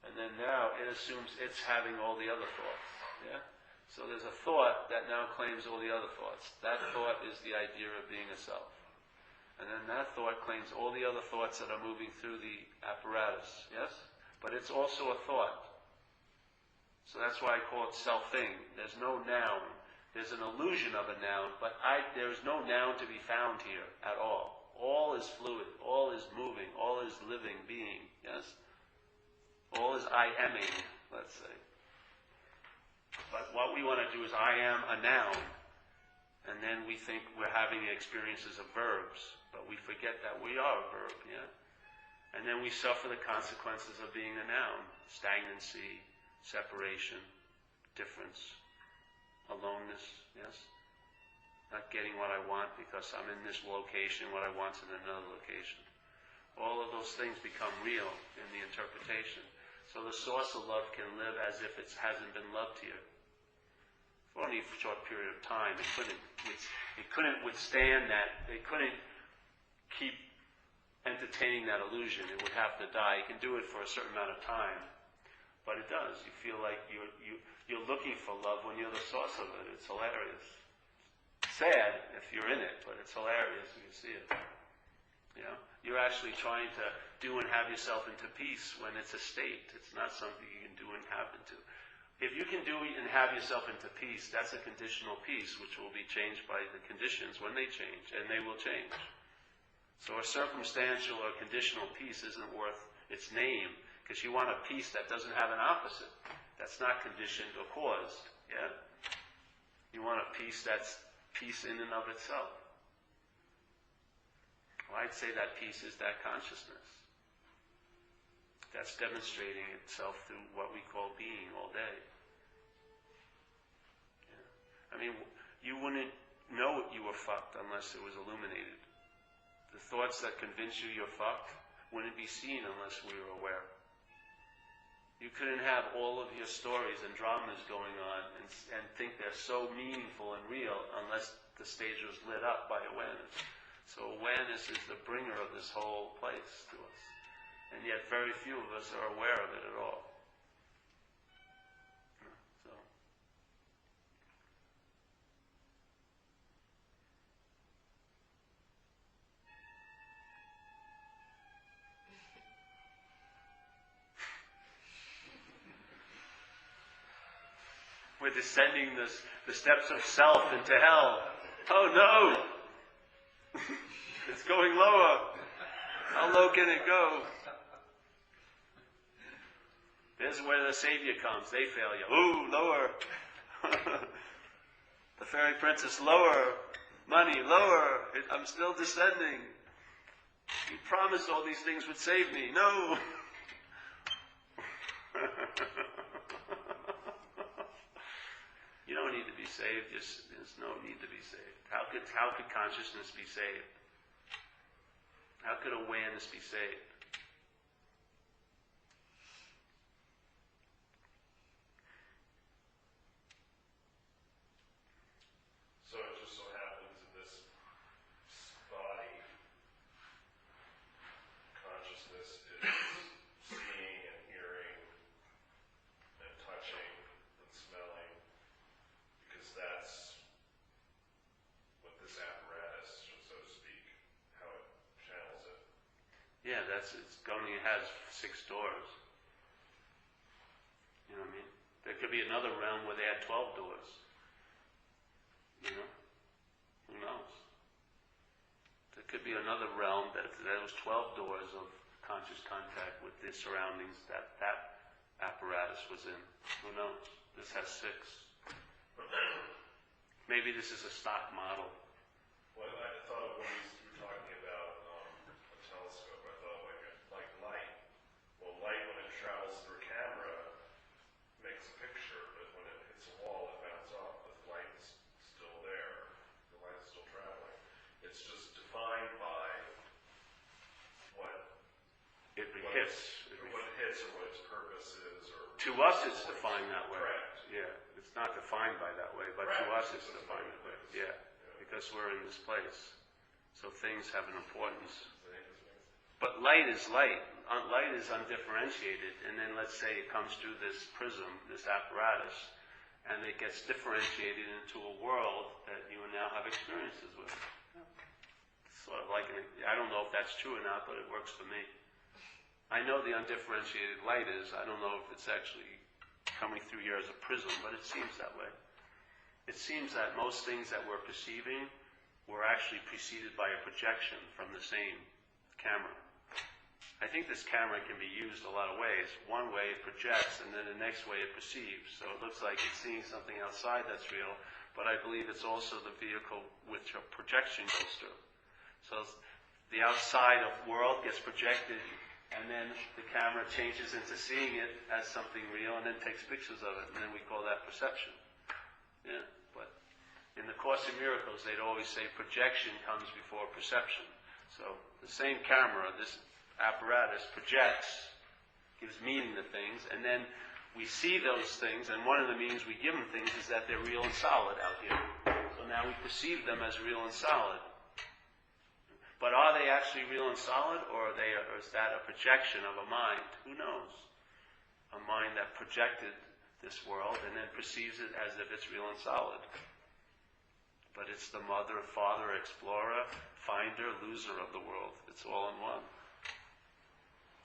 And then now it assumes it's having all the other thoughts. Yeah? So there's a thought that now claims all the other thoughts. That thought is the idea of being a self. And then that thought claims all the other thoughts that are moving through the apparatus. Yes? But it's also a thought. So that's why I call it self-thing. There's no noun. There's an illusion of a noun, but there's no noun to be found here at all. All is fluid. All is moving. All is living, being. Yes? All is I-aming, let's say. But what we want to do is I am a noun. And then we think we're having the experiences of verbs. But we forget that we are a verb, yeah? And then we suffer the consequences of being a noun. Stagnancy, separation, difference, aloneness, yes? Not getting what I want because I'm in this location, what I want's in another location. All of those things become real in the interpretation. So the source of love can live as if it hasn't been loved here. For only a short period of time. It couldn't withstand that. It couldn't keep entertaining that illusion. It would have to die. It can do it for a certain amount of time. But it does. You feel like you're looking for love when you're the source of it. It's hilarious. Sad if you're in it, but it's hilarious when you see it. You know? You're actually trying to do and have yourself into peace when it's a state. It's not something you can do and have into. If you can do and have yourself into peace, that's a conditional peace, which will be changed by the conditions when they change, and they will change. So a circumstantial or conditional peace isn't worth its name, because you want a peace that doesn't have an opposite. That's not conditioned or caused. Yeah? You want a peace that's peace in and of itself. Well, I'd say that peace is that consciousness. That's demonstrating itself through what we call being all day. Yeah. I mean, you wouldn't know you were fucked unless it was illuminated. The thoughts that convince you you're fucked wouldn't be seen unless we were aware. You couldn't have all of your stories and dramas going on and think they're so meaningful and real unless the stage was lit up by awareness. So awareness is the bringer of this whole place to us. And yet very few of us are aware of it at all. So. We're descending the steps of self into hell. Oh no! It's going lower. How low can it go? There's where the Savior comes. They fail you. Ooh, lower. The fairy princess, lower. Money, lower. I'm still descending. You promised all these things would save me. No. You don't need to be saved. There's no need to be saved. How could consciousness be saved? How could awareness be saved? So it just so happens in this body, consciousness is seeing and hearing and touching and smelling, because that's what this apparatus, so to speak, how it channels it. Yeah, it has 6 doors. You know what I mean? There could be another realm where they had 12 doors. You know? Who knows? There could be another realm that there was 12 doors of conscious contact with the surroundings that apparatus was in. Who knows? This has 6. Maybe this is a stock model. Well, I thought of when you were talking about a telescope, I thought like light. Well, light, when it travels through a camera, makes a picture, but when it hits a wall, it bounces off. The light is still there. The light is still traveling. It's just defined by what It what hits. what it hits or what its purpose is. Or To us, it's defined that way. Correct. Yeah, it's not defined by that way, but to us, it's defined that way. Yeah, because we're in this place, so things have an importance. But light is light. Light is undifferentiated, and then let's say it comes through this prism, this apparatus, and it gets differentiated into a world that you now have experiences with. Sort of like, I don't know if that's true or not, but it works for me. I know the undifferentiated light is. I don't know if it's actually coming through here as a prism, but it seems that way. It seems that most things that we're perceiving were actually preceded by a projection from the same camera. I think this camera can be used a lot of ways. One way it projects, and then the next way it perceives. So it looks like it's seeing something outside that's real, but I believe it's also the vehicle which a projection goes through. So the outside of world gets projected, and then the camera changes into seeing it as something real, and then takes pictures of it, and then we call that perception. Yeah, but in the Course in Miracles, they'd always say projection comes before perception. So the same camera, this apparatus, projects gives meaning to things, and then we see those things, and one of the meanings we give them things is that they're real and solid out here. So now we perceive them as real and solid. But are they actually real and solid, or is that a projection of a mind? Who knows? A mind that projected this world and then perceives it as if it's real and solid. But it's the mother, father, explorer, finder, loser of the world. It's all in one.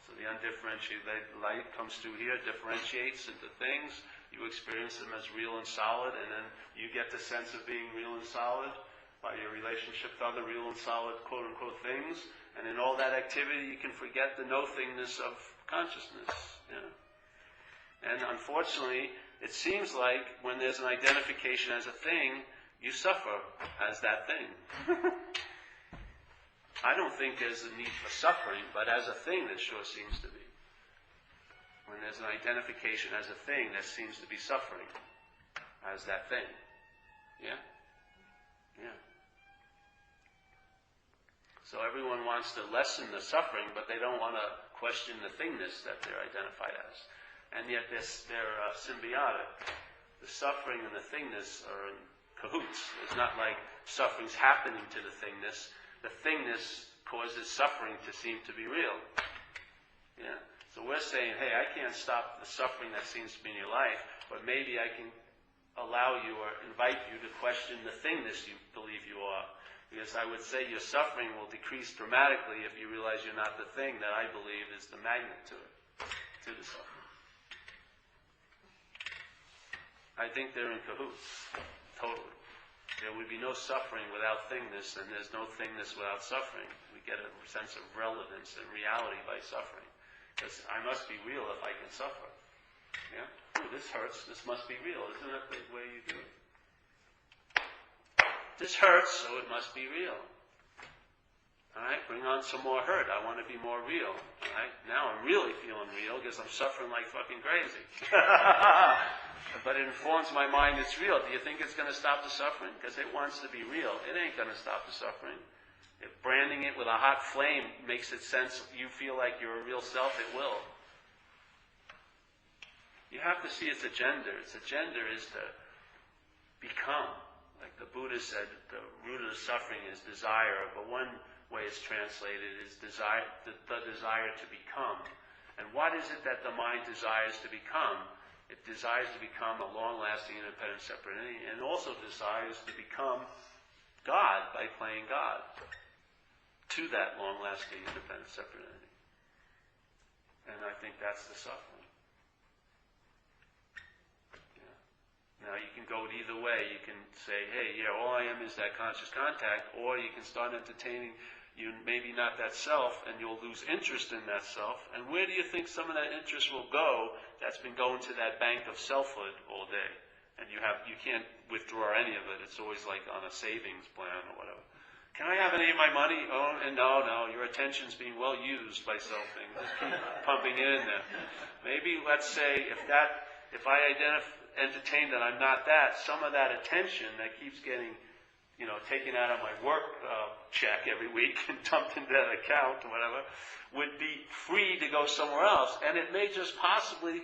So the undifferentiated light comes through here, differentiates into things. You experience them as real and solid, and then you get the sense of being real and solid by your relationship to other real and solid, quote-unquote, things. And in all that activity, you can forget the no-thingness of consciousness. Yeah. And unfortunately, it seems like when there's an identification as a thing, you suffer as that thing. I don't think there's a need for suffering, but as a thing, there sure seems to be. When there's an identification as a thing, there seems to be suffering as that thing. Yeah? Yeah. So everyone wants to lessen the suffering, but they don't want to question the thingness that they're identified as. And yet they're symbiotic. The suffering and the thingness are in cahoots. It's not like suffering's happening to the thingness. The thingness causes suffering to seem to be real. Yeah. So we're saying, hey, I can't stop the suffering that seems to be in your life, but maybe I can allow you or invite you to question the thingness you believe you are. Because I would say your suffering will decrease dramatically if you realize you're not the thing that I believe is the magnet to the suffering. I think they're in cahoots, totally. There would be no suffering without thingness, and there's no thingness without suffering. We get a sense of relevance and reality by suffering. Because I must be real if I can suffer. Yeah? Ooh, this hurts. This must be real. Isn't that the way you do it? This hurts, so it must be real. Alright, bring on some more hurt. I want to be more real. Alright, now I'm really feeling real because I'm suffering like fucking crazy. But it informs my mind it's real. Do you think it's going to stop the suffering? Because it wants to be real. It ain't going to stop the suffering. If branding it with a hot flame makes it sense, you feel like you're a real self, it will. You have to see its agenda. Its agenda is to become. Like the Buddha said, the root of the suffering is desire, but one way it's translated is desire, the desire to become. And what is it that the mind desires to become? It desires to become a long-lasting, independent, separate entity, and also desires to become God by playing God to that long-lasting, independent, separate entity. And I think that's the suffering. Yeah. Now you can go either way. You can say, hey, yeah, all I am is that conscious contact, or you can start entertaining you maybe not that self, and you'll lose interest in that self. And where do you think some of that interest will go that's been going to that bank of selfhood all day? And you can't withdraw any of it. It's always like on a savings plan or whatever. Can I have any of my money? Oh, and no, your attention's being well used by selfing. Just keep pumping it in there. Maybe, let's say, if I entertain that I'm not that, some of that attention that keeps getting taken out of my work check every week and dumped into that account or whatever, would be free to go somewhere else. And it may just possibly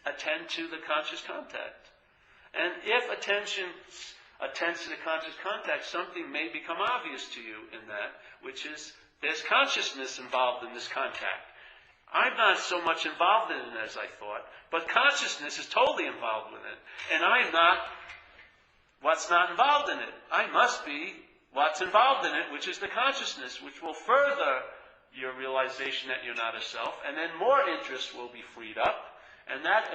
attend to the conscious contact. And if attention attends to the conscious contact, something may become obvious to you in that, which is there's consciousness involved in this contact. I'm not so much involved in it as I thought, but consciousness is totally involved with it. And I'm not what's not involved in it. I must be what's involved in it, which is the consciousness, which will further your realization that you're not a self, and then more interest will be freed up, and that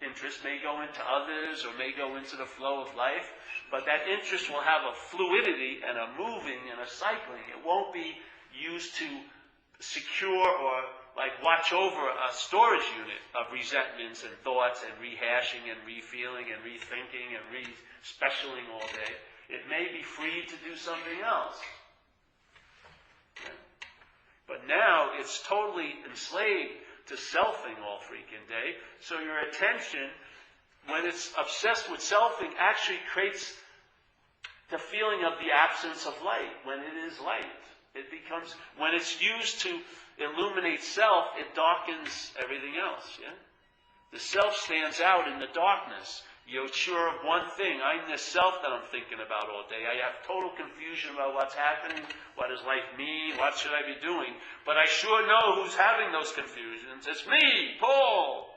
interest may go into others or may go into the flow of life, but that interest will have a fluidity and a moving and a cycling. It won't be used to secure or watch over a storage unit of resentments and thoughts and rehashing and refeeling and rethinking and re-specialing all day. It may be free to do something else. Okay? But now it's totally enslaved to selfing all freaking day. So your attention, when it's obsessed with selfing, actually creates the feeling of the absence of light when it is light. It becomes, when it's used to illuminates self, it darkens everything else, yeah? The self stands out in the darkness. You're sure of one thing. I'm this self that I'm thinking about all day. I have total confusion about what's happening. What does life mean? What should I be doing? But I sure know who's having those confusions. It's me, Paul.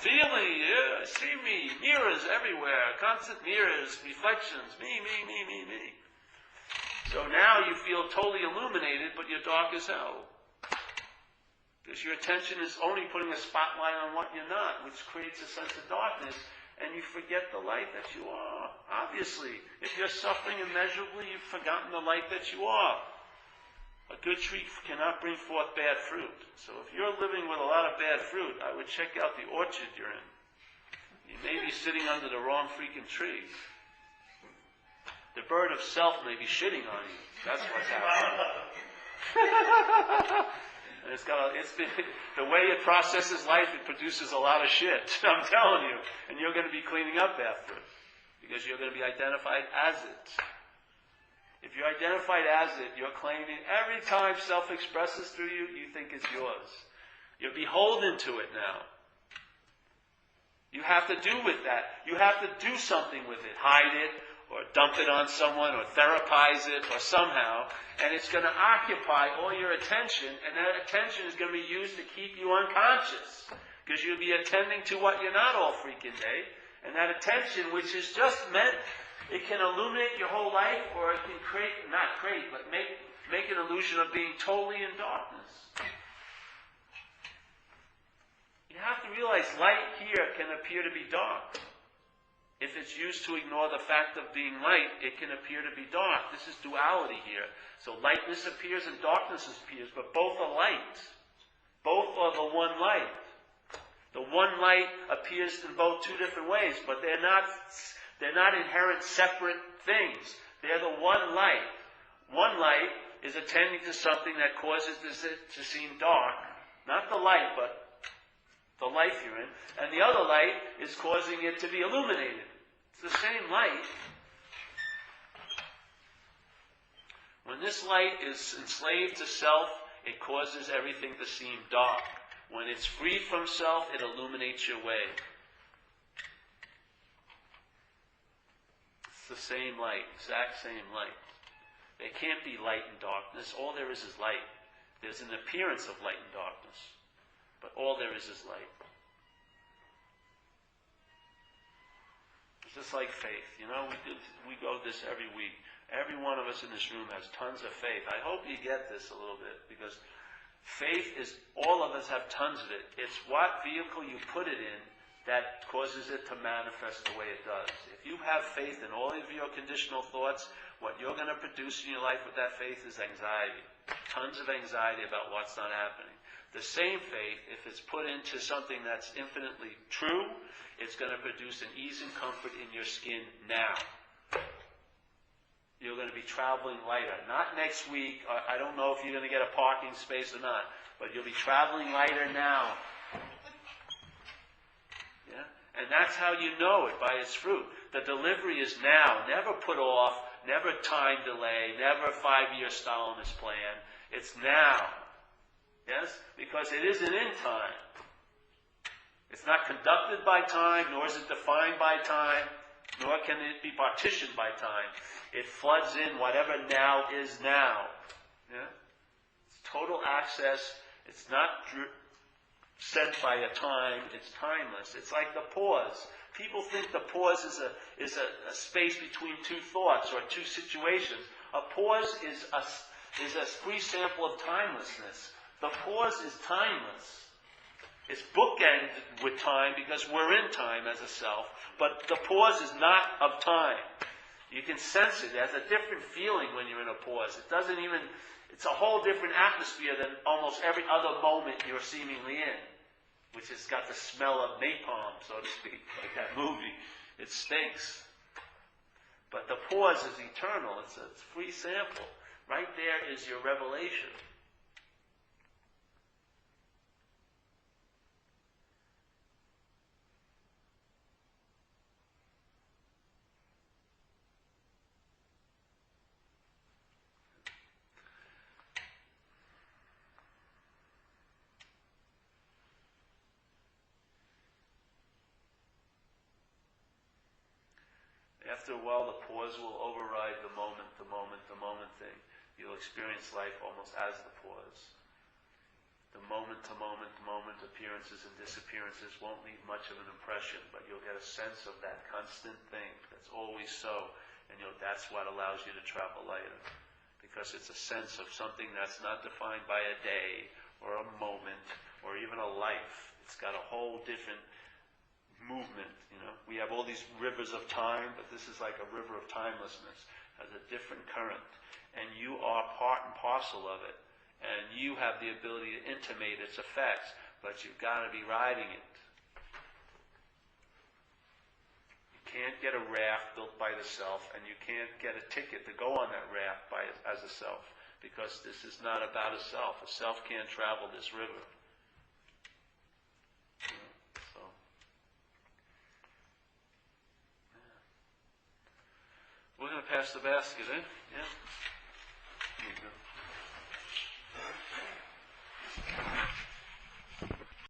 Feeling, yeah, see me. Mirrors everywhere. Constant mirrors, reflections. Me. So now you feel totally illuminated, but you're dark as hell. Because your attention is only putting a spotlight on what you're not, which creates a sense of darkness. And you forget the light that you are. Obviously, if you're suffering immeasurably, you've forgotten the light that you are. A good tree cannot bring forth bad fruit. So if you're living with a lot of bad fruit, I would check out the orchard you're in. You may be sitting under the wrong freaking tree. The bird of self may be shitting on you. That's what's happening. And the way it processes life, it produces a lot of shit. I'm telling you. And you're going to be cleaning up after it. Because you're going to be identified as it. If you're identified as it, you're claiming every time self expresses through you, you think it's yours. You're beholden to it now. You have to do with that. You have to do something with it. Hide it, or dump it on someone, or therapize it, or somehow. And it's going to occupy all your attention, and that attention is going to be used to keep you unconscious. Because you'll be attending to what you're not all freaking day. And that attention, which is just meant, it can illuminate your whole life, or it can make an illusion of being totally in darkness. You have to realize light here can appear to be dark. If it's used to ignore the fact of being light, it can appear to be dark. This is duality here. So lightness appears and darkness appears, but both are light. Both are the one light. The one light appears in both two different ways, but they're not inherent separate things. They're the one light. One light is attending to something that causes it to seem dark. Not the light, but the life you're in. And the other light is causing it to be illuminated. It's the same light. When this light is enslaved to self, it causes everything to seem dark. When it's free from self, it illuminates your way. It's the same light, exact same light. There can't be light and darkness. All there is light. There's an appearance of light and darkness, but all there is light. It's just like faith. You know, we go this every week. Every one of us in this room has tons of faith. I hope you get this a little bit, because faith is, all of us have tons of it. It's what vehicle you put it in that causes it to manifest the way it does. If you have faith in all of your conditional thoughts, what you're going to produce in your life with that faith is anxiety. Tons of anxiety about what's not happening. The same faith, if it's put into something that's infinitely true, it's going to produce an ease and comfort in your skin now. You're going to be traveling lighter. Not next week. I don't know if you're going to get a parking space or not, but you'll be traveling lighter now. Yeah? And that's how you know it, by its fruit. The delivery is now, never put off, never time delay, never 5-year Stalinist plan. It's now. Yes? Because it isn't in time. It's not conducted by time, nor is it defined by time, nor can it be partitioned by time. It floods in whatever now is now. Yeah? It's total access. It's not set by a time. It's timeless. It's like the pause. People think the pause is a space between two thoughts or two situations. A pause is a free sample of timelessness. The pause is timeless. It's bookended with time because we're in time as a self, but the pause is not of time. You can sense it. It has a different feeling when you're in a pause. It's a whole different atmosphere than almost every other moment you're seemingly in, which has got the smell of napalm, so to speak, like that movie. It stinks. But the pause is eternal. It's a free sample. Right there is your revelation. After a while, the pause will override the moment thing. You'll experience life almost as the pause. The moment appearances and disappearances won't leave much of an impression, but you'll get a sense of that constant thing that's always so, and that's what allows you to travel lighter. Because it's a sense of something that's not defined by a day, or a moment, or even a life. It's got a whole different movement, We have all these rivers of time, but this is like a river of timelessness, has a different current. And you are part and parcel of it. And you have the ability to intimate its effects, but you've got to be riding it. You can't get a raft built by the self, and you can't get a ticket to go on that raft as a self, because this is not about a self. A self can't travel this river. So, we're going to pass the basket, eh? Yeah? Here you go.